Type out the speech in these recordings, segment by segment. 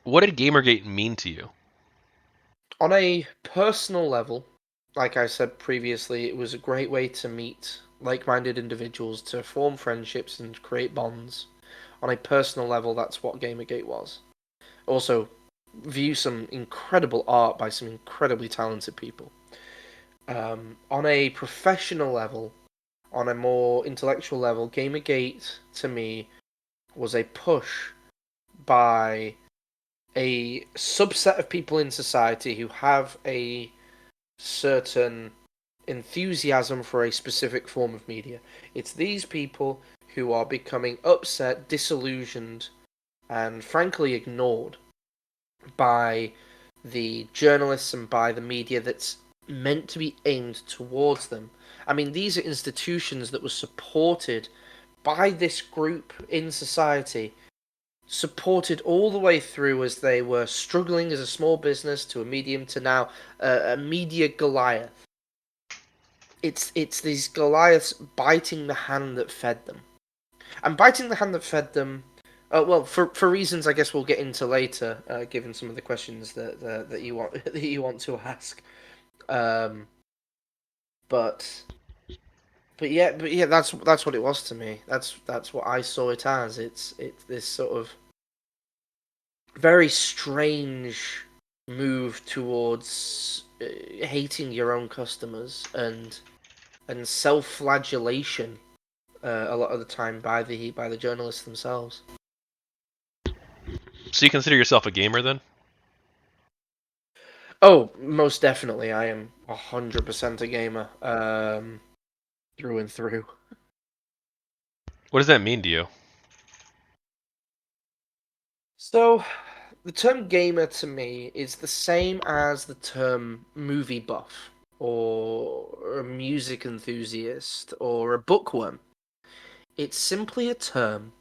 What did Gamergate mean to you? On a personal level, like I said previously, it was a great way to meet like-minded individuals, to form friendships and create bonds. On a personal level, that's what Gamergate was. Also, view some incredible art by some incredibly talented people. On a professional level, on a more intellectual level, Gamergate to me was a push by a subset of people in society who have a certain enthusiasm for a specific form of media. It's these people who are becoming upset, disillusioned, and frankly ignored by the journalists and by the media that's meant to be aimed towards them. I mean, these are institutions that were supported by this group in society, supported all the way through as they were struggling as a small business to a medium to now a media Goliath. It's these Goliaths biting the hand that fed them, and biting the hand that fed them. Well, for reasons I guess we'll get into later, given some of the questions that you want that you want to ask. Um, but but yeah, that's what it was to me. That's what I saw it as. It's this sort of very strange move towards hating your own customers and self-flagellation a lot of the time by the journalists themselves. So you consider yourself a gamer then? Oh, most definitely, I am 100% a gamer, through and through. What does that mean to you? So, the term gamer to me is the same as the term movie buff, or a music enthusiast, or a bookworm. It's simply a term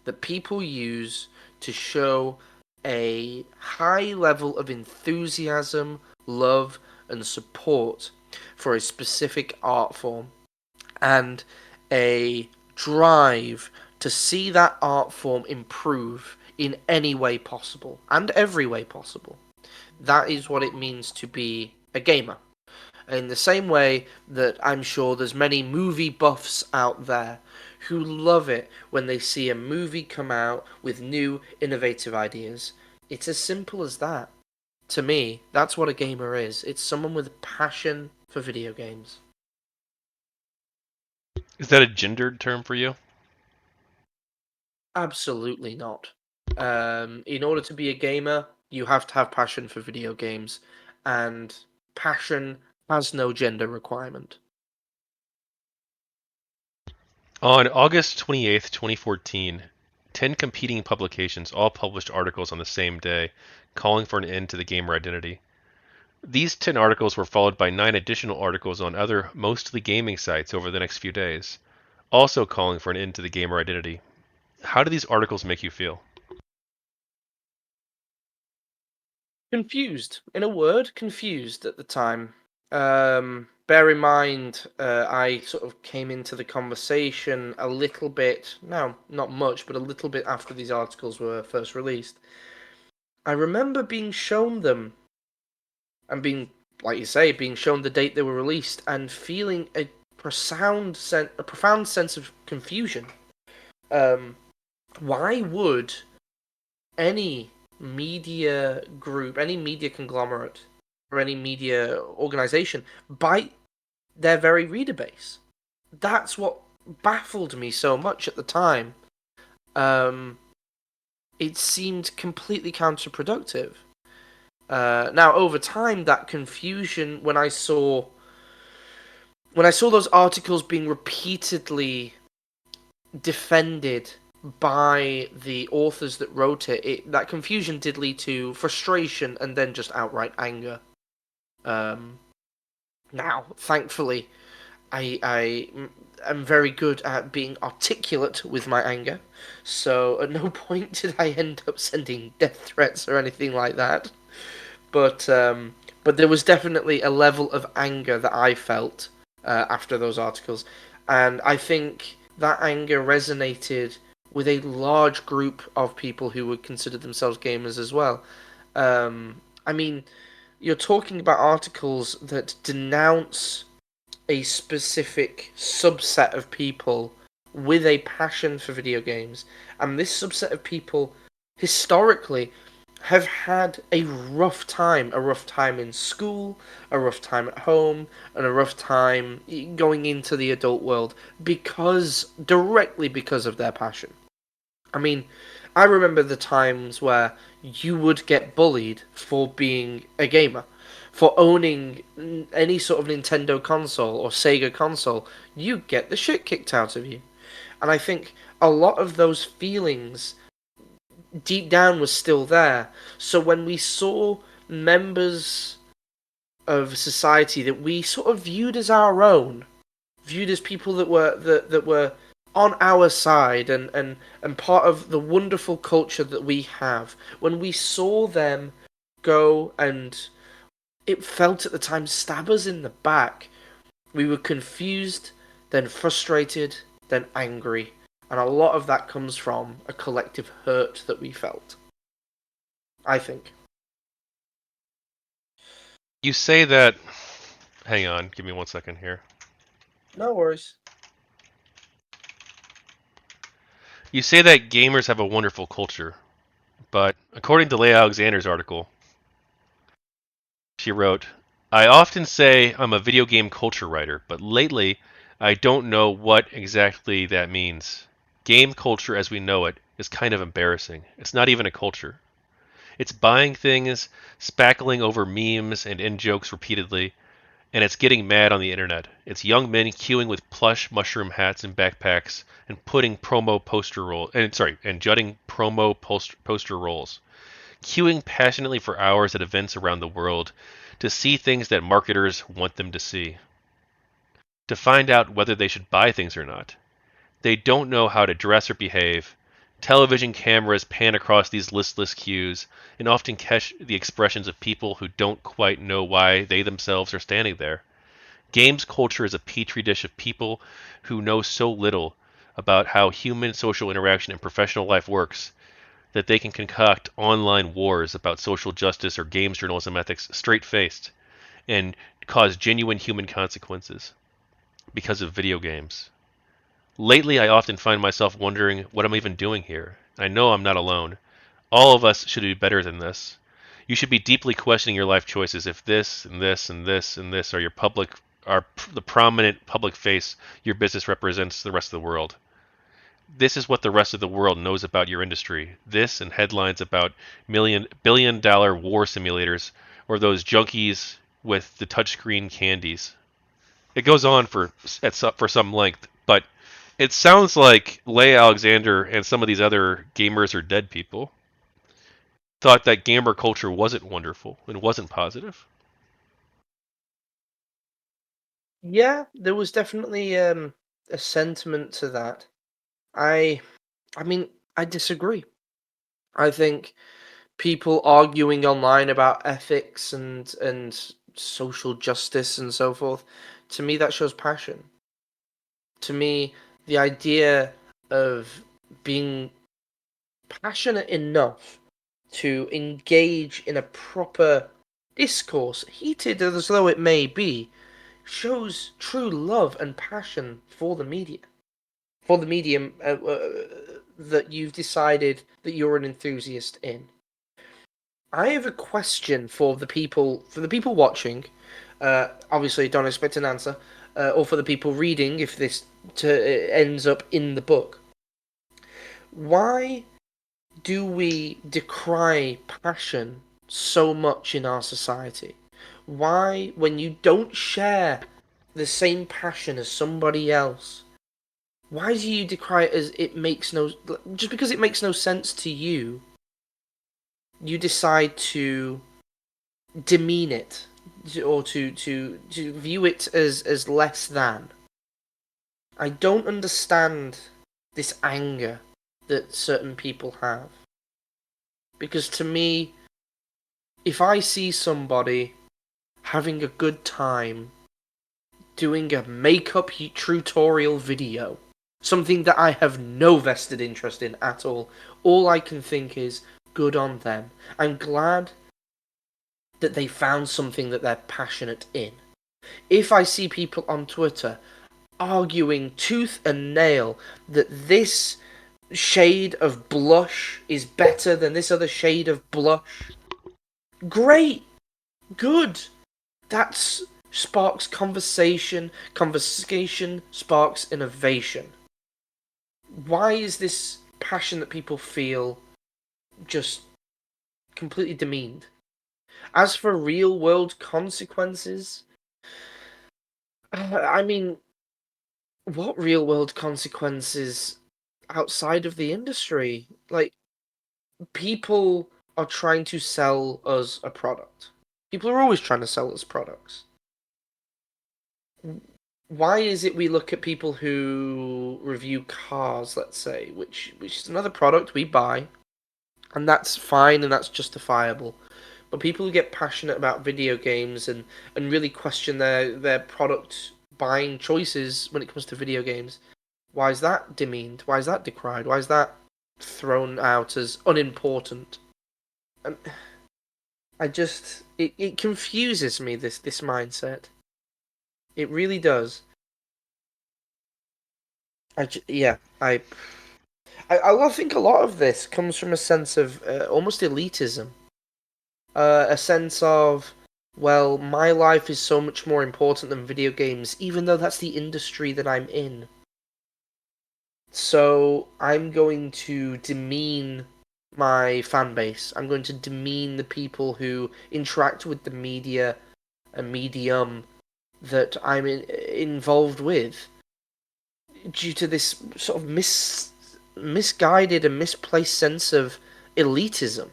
that people use to show a high level of enthusiasm, love, and support for a specific art form, and a drive to see that art form improve in any way possible and every way possible. That is what it means to be a gamer. In the same way that I'm sure there's many movie buffs out there who love it when they see a movie come out with new, innovative ideas. It's as simple as that. To me, that's what a gamer is. It's someone with a passion for video games. Is that a gendered term for you? Absolutely not. In order to be a gamer, you have to have passion for video games, and passion has no gender requirement. On August 28th, 2014, 10 competing publications all published articles on the same day calling for an end to the gamer identity. These 10 articles were followed by 9 additional articles on other, mostly gaming sites over the next few days, also calling for an end to the gamer identity. How do these articles make you feel? Confused. In a word, confused at the time. Bear in mind, I sort of came into the conversation a little bit, no, not much, but a little bit after these articles were first released. I remember being shown them and being, like you say, being shown the date they were released and feeling a profound sense of confusion. Um, why would any media group, any media conglomerate, or any media organization bite their very reader base? That's what baffled me so much at the time. Um, it seemed completely counterproductive. Now, over time, that confusion, when I saw those articles being repeatedly defended by the authors that wrote that confusion did lead to frustration and then just outright anger. Um, Now, thankfully, I am very good at being articulate with my anger, so at no point did I end up sending death threats or anything like that. But but there was definitely a level of anger that I felt after those articles, and I think that anger resonated with a large group of people who would consider themselves gamers as well. I mean, you're talking about articles that denounce a specific subset of people with a passion for video games, and this subset of people historically have had a rough time in school, a rough time at home, and a rough time going into the adult world directly because of their passion. I mean, I remember the times where you would get bullied for being a gamer, for owning any sort of Nintendo console or Sega console. You get the shit kicked out of you. And I think a lot of those feelings deep down was still there. So when we saw members of society that we sort of viewed as our own, viewed as people that were on our side and part of the wonderful culture that we have, when we saw them go and it felt at the time stab us in the back, we were confused, then frustrated, then angry. And a lot of that comes from a collective hurt that we felt, I think. You say that. Hang on, give me 1 second here. No worries. You say that gamers have a wonderful culture, but according to Leigh Alexander's article, she wrote, I often say I'm a video game culture writer, but lately I don't know what exactly that means. Game culture as we know it is kind of embarrassing. It's not even a culture. It's buying things, spackling over memes and in jokes repeatedly, and it's getting mad on the internet. It's young men queuing with plush mushroom hats and backpacks and putting promo poster roll and jutting promo poster rolls, queuing passionately for hours at events around the world to see things that marketers want them to see, to find out whether they should buy things or not. They don't know how to dress or behave. Television cameras pan across these listless queues and often catch the expressions of people who don't quite know why they themselves are standing there. Games culture is a petri dish of people who know so little about how human social interaction and professional life works that they can concoct online wars about social justice or games journalism ethics straight faced and cause genuine human consequences because of video games. Lately, I often find myself wondering what I'm even doing here. I know I'm not alone. All of us should be better than this. You should be deeply questioning your life choices if this and this and this and this are the prominent public face your business represents to the rest of the world. This is what the rest of the world knows about your industry. This and headlines about billion-dollar war simulators or those junkies with the touchscreen candies. It goes on for some length, but it sounds like Leigh Alexander and some of these other gamers are dead people thought that gamer culture wasn't wonderful and wasn't positive. Yeah, there was definitely a sentiment to that. I I mean, I disagree. I think people arguing online about ethics and social justice and so forth, to me that shows passion. To me, the idea of being passionate enough to engage in a proper discourse, heated as though it may be, shows true love and passion for the media, for the medium that you've decided that you're an enthusiast in. I have a question for the people watching. Obviously, don't expect an answer, or for the people reading if this ends up in the book. Why do we decry passion so much in our society? Why, when you don't share the same passion as somebody else, why do you decry it as it makes no just because it makes no sense to you, you decide to demean it or to view it as less than. I don't understand this anger that certain people have. Because to me, if I see somebody having a good time doing a makeup tutorial video Something that I have no vested interest in at all. All I can think is good on them. I'm glad that they found something that they're passionate in. If I see people on Twitter arguing tooth and nail that this shade of blush is better than this other shade of blush, great, good. That sparks conversation. Conversation sparks innovation. Why is this passion that people feel just completely demeaned? As for real world consequences, I mean, what real world consequences outside of the industry? Like, people are trying to sell us a product. People are always trying to sell us products. Why is it we look at people who review cars, let's say, which is another product we buy, and that's fine and that's justifiable. But people who get passionate about video games and really question their product buying choices when it comes to video games, why is that demeaned? Why is that decried? Why is that thrown out as unimportant? And it confuses me, this mindset. It really does. Yeah, I think a lot of this comes from a sense of almost elitism, a sense of, well, my life is so much more important than video games, even though that's the industry that I'm in. So I'm going to demean my fan base. I'm going to demean the people who interact with the media and medium that involved with, due to this sort of misguided and misplaced sense of elitism.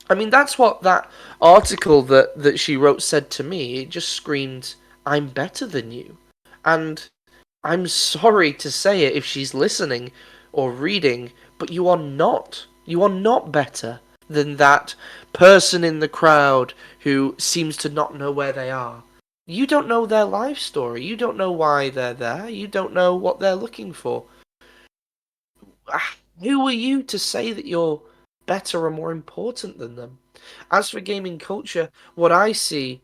I mean, that's what that article that she wrote said to me. It just screamed, "I'm better than you," and I'm sorry to say it if she's listening or reading, but you are not. You are not better than that person in the crowd who seems to not know where they are. You don't know their life story. You don't know why they're there. You don't know what they're looking for. Who are you to say that you're better or more important than them? As for gaming culture, what I see,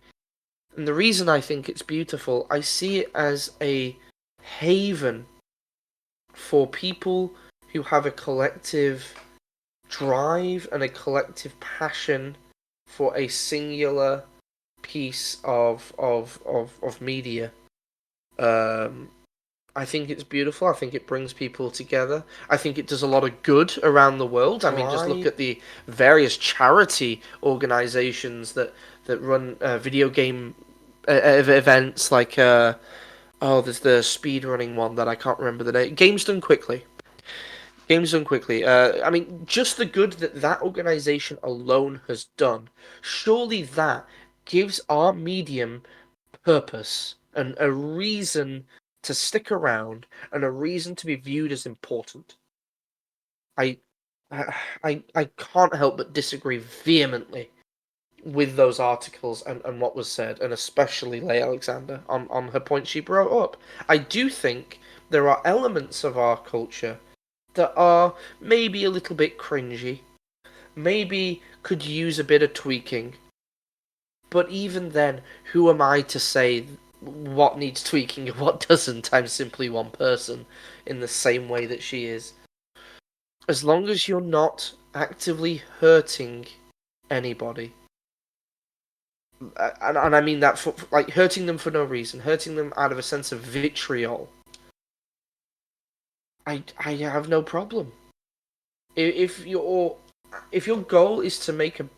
and the reason I think it's beautiful, I see it as a haven for people who have a collective drive and a collective passion for a singular piece of media. Um, I think it's beautiful. I think it brings people together. I think it does a lot of good around the world. I mean, just look at the various charity organizations that run video game events like there's the speed running one that I can't remember the name. Games Done Quickly. Games Done Quickly. I mean, just the good that that organization alone has done. Surely that gives our medium purpose and a reason to stick around and a reason to be viewed as important. I, I can't help but disagree vehemently with those articles and what was said, and especially Leigh Alexander on her point she brought up. I do think there are elements of our culture that are maybe a little bit cringy, maybe could use a bit of tweaking. But even then, who am I to say what needs tweaking and what doesn't? I'm simply one person in the same way that she is. As long as you're not actively hurting anybody, and I mean that for like hurting them for no reason, hurting them out of a sense of vitriol, I have no problem. If your goal is to make a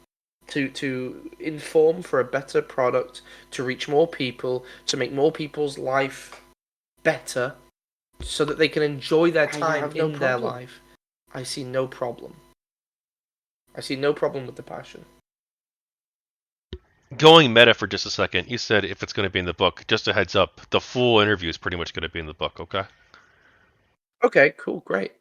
to inform for a better product, to reach more people, to make more people's life better, so that they can enjoy their time in their life, I see no problem. I see no problem with the passion. Going meta for just a second, you said if it's going to be in the book, just a heads up, the full interview is pretty much going to be in the book, okay? Okay, cool, great.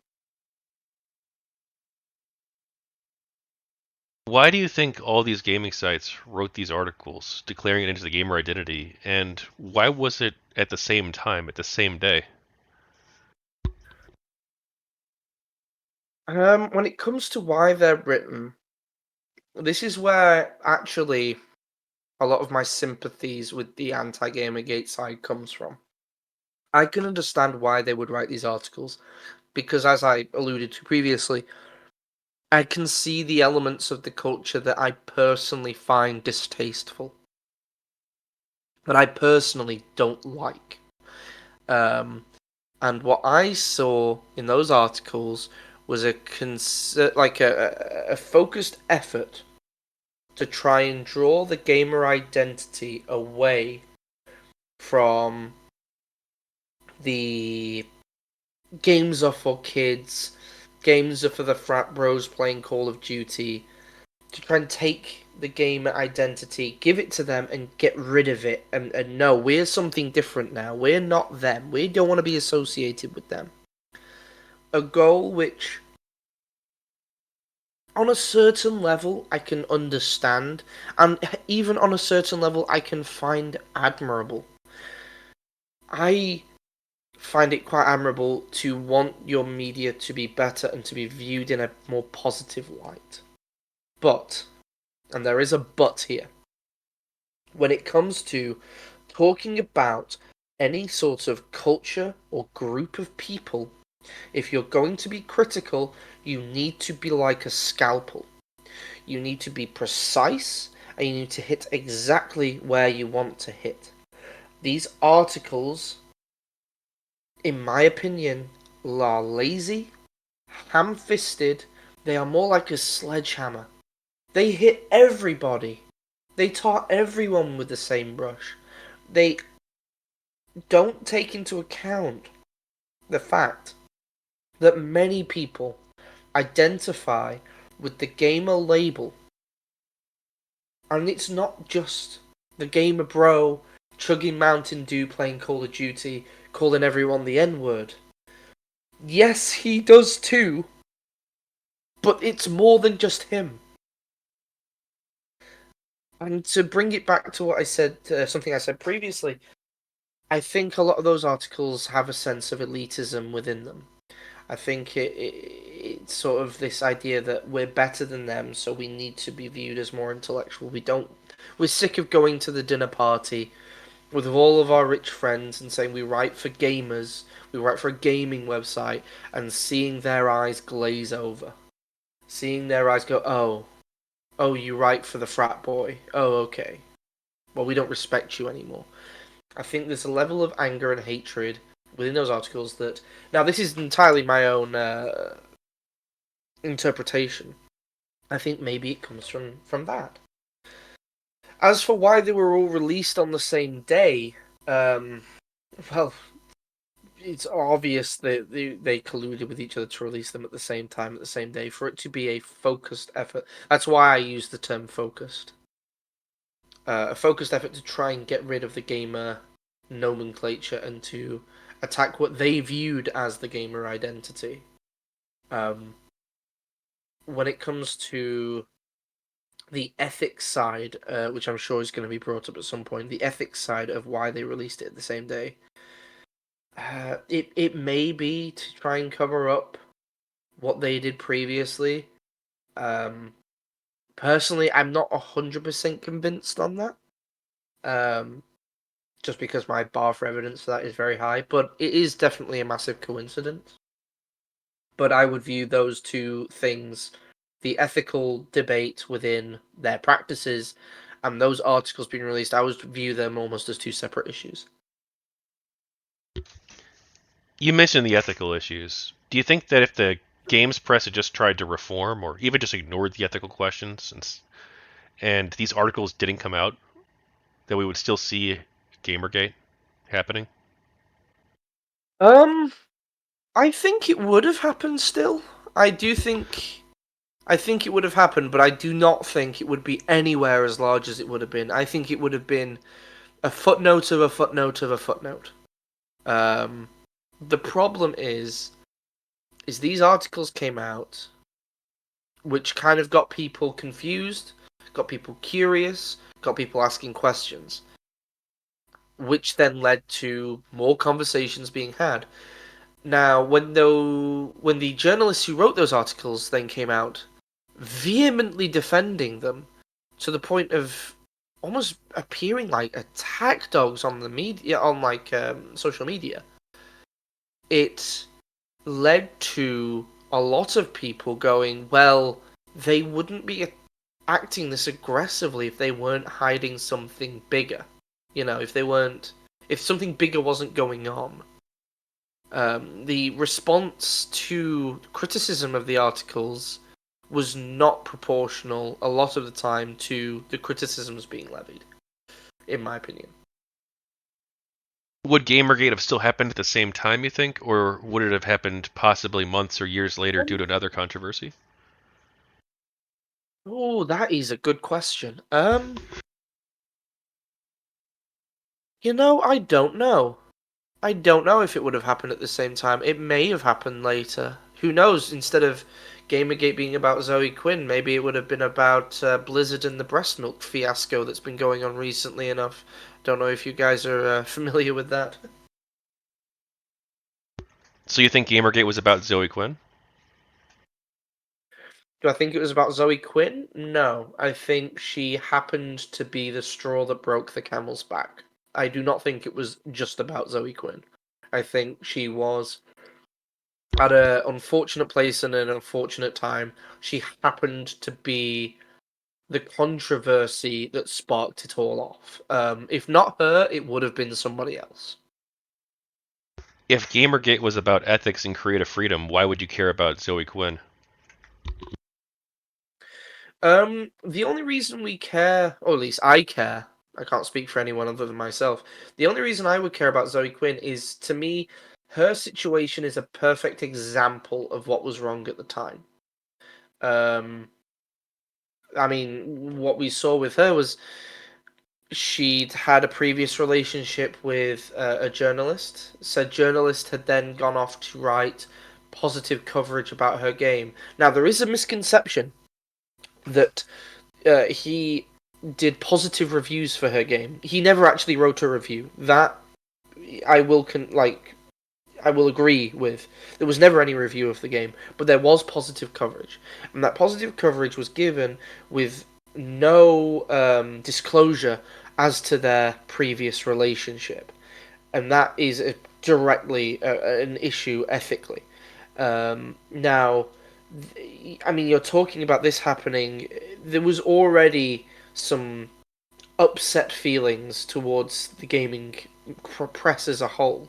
Why do you think all these gaming sites wrote these articles declaring it into the gamer identity, and why was it at the same time, at the same day? When it comes to why they're written, this is where actually a lot of my sympathies with the anti-Gamergate side comes from. I can understand why they would write these articles because, as I alluded to previously, I can see the elements of the culture that I personally find distasteful, that I personally don't like. Um, and what I saw in those articles was a focused effort to try and draw the gamer identity away from the games are for kids, games are for the frat bros playing Call of Duty, to try and take the gamer identity, give it to them, and get rid of it. And no, we're something different now. We're not them. We don't want to be associated with them. A goal which, on a certain level, I can understand, and even on a certain level, I can find admirable. I find it quite admirable to want your media to be better and to be viewed in a more positive light. But, and there is a but here, when it comes to talking about any sort of culture or group of people, if you're going to be critical, you need to be like a scalpel. You need to be precise and you need to hit exactly where you want to hit. These articles, in my opinion, are lazy, ham fisted, they are more like a sledgehammer. They hit everybody. They tar everyone with the same brush. They don't take into account the fact that many people identify with the gamer label, and it's not just the gamer bro chugging Mountain Dew playing Call of Duty, calling everyone the N word. Yes, he does too, but it's more than just him. And to bring it back to what I said, something I said previously, I think a lot of those articles have a sense of elitism within them. I think it's sort of this idea that we're better than them, so we need to be viewed as more intellectual. We don't. We're sick of going to the dinner party with all of our rich friends and saying we write for gamers, we write for a gaming website, and seeing their eyes glaze over, seeing their eyes go, oh, you write for the frat boy. Oh, okay. Well, we don't respect you anymore. I think there's a level of anger and hatred within those articles that, now this is entirely my own interpretation. I think maybe it comes from that. As for why they were all released on the same day, well, it's obvious that they colluded with each other to release them at the same time, at the same day, for it to be a focused effort. That's why I use the term focused. A focused effort to try and get rid of the gamer nomenclature and to attack what they viewed as the gamer identity. Um, when it comes to the ethics side, which I'm sure is going to be brought up at some point, the ethics side of why they released it the same day, it may be to try and cover up what they did previously. Um, Personally, I'm not 100% convinced on that. Um, just because my bar for evidence for that is very high, but it is definitely a massive coincidence. But I would view those two things, the ethical debate within their practices and those articles being released, I would view them almost as two separate issues. You mentioned the ethical issues. Do you think that if the games press had just tried to reform or even just ignored the ethical questions and these articles didn't come out, that we would still see Gamergate happening? Um, I think it would have happened still. I do think I think it would have happened, but I do not think it would be anywhere as large as it would have been. I think it would have been a footnote of a footnote of a footnote. Um, the problem is these articles came out, which kind of got people confused, got people curious, got people asking questions, which then led to more conversations being had. Now, when the journalists who wrote those articles then came out, vehemently defending them, to the point of almost appearing like attack dogs on the media, on like social media, it led to a lot of people going, well, they wouldn't be acting this aggressively if they weren't hiding something bigger. You know, if something bigger wasn't going on. The response to criticism of the articles was not proportional a lot of the time to the criticisms being levied, in my opinion. Would Gamergate have still happened at the same time, you think, or would it have happened possibly months or years later due to another controversy? Oh, that is a good question. I don't know. I don't know if it would have happened at the same time. It may have happened later. Who knows? Instead of Gamergate being about Zoe Quinn, maybe it would have been about Blizzard and the breast milk fiasco that's been going on recently enough. Don't know if you guys are familiar with that. So you think Gamergate was about Zoe Quinn? Do I think it was about Zoe Quinn? No. I think she happened to be the straw that broke the camel's back. I do not think it was just about Zoe Quinn. I think she was at an unfortunate place and an unfortunate time. She happened to be the controversy that sparked it all off. If not her, it would have been somebody else. If Gamergate was about ethics and creative freedom, why would you care about Zoe Quinn? The only reason we care, or at least I care, I can't speak for anyone other than myself. The only reason I would care about Zoe Quinn is, to me, her situation is a perfect example of what was wrong at the time. Um, I mean, what we saw with her was she'd had a previous relationship with a journalist. Said journalist had then gone off to write positive coverage about her game. Now, there is a misconception that he did positive reviews for her game. He never actually wrote a review. That I will I will agree with. There was never any review of the game, but there was positive coverage, and that positive coverage was given with no disclosure as to their previous relationship, and that is directly an issue ethically. Now, I mean, you're talking about this happening. There was already some upset feelings towards the gaming press as a whole.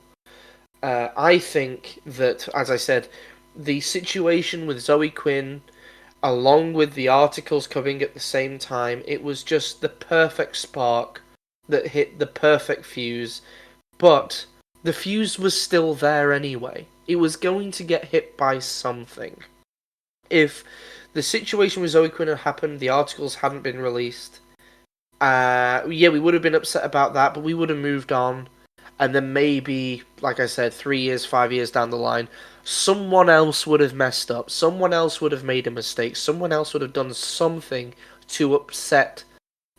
I think that, as I said, the situation with Zoe Quinn, along with the articles coming at the same time, it was just the perfect spark that hit the perfect fuse. But the fuse was still there anyway. It was going to get hit by something. If the situation with Zoe Quinn had happened, the articles hadn't been released, yeah, we would have been upset about that, but we would have moved on. And then maybe, like I said, 3 years, 5 years down the line, someone else would have messed up. Someone else would have made a mistake. Someone else would have done something to upset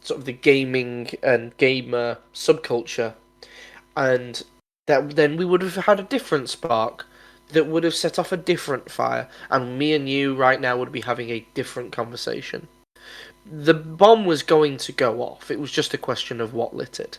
sort of the gaming and gamer subculture. And that then we would have had a different spark that would have set off a different fire. And me and you right now would be having a different conversation. The bomb was going to go off. It was just a question of what lit it.